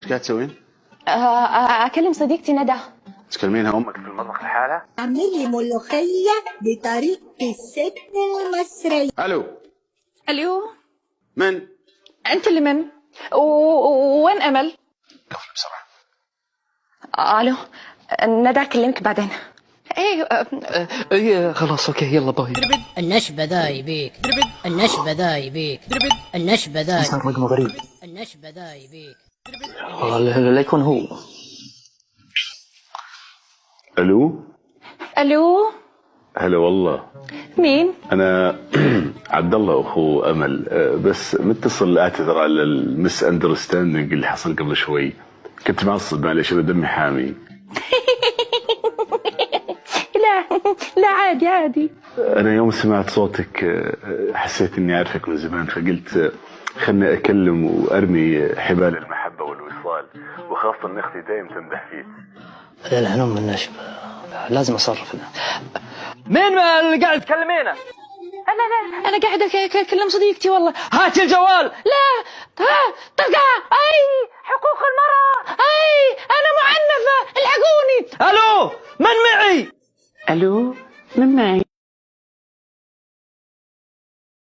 ايش قاعد تسوين؟ اكلم صديقتي ندى. تكلمينها امك في المطبخ لحالها؟ اعملي ملوخية بطريقة الست المصرية. الو. الو. من؟ انت اللي من؟ وين امل؟ قفل بسرعه. الو. ندى اكلمك بعدين. ايه خلاص اوكي يلا باي. النشبة ذا يبيك، النشبة ذا يبيك، النشبة ذا صار رقم غريب. النشبة ذا يبيك. لا يكون هو. الو. الو. هلا والله. مين؟ انا عبد الله اخو امل، بس متصل اعتذر على المس اندرستاندينج اللي حصل قبل شوي. كنت معصب معلش، انا دمي حامي. لا عادي عادي. انا يوم سمعت صوتك حسيت اني اعرفك من زمان، فقلت خلني اكلم وارمي حبال المحبه والوصال، وخاصه ان اختي دايم تمدح فيك. الهنوم من النشبة لازم اصرف. مين ما اللي قاعد تكلمينه؟ انا قاعده اكلم صديقتي والله. هات الجوال. لا. تلقى اي حقوق المرأة، اي انا معنفة، الحقوني. الو من معي؟ الو من معي؟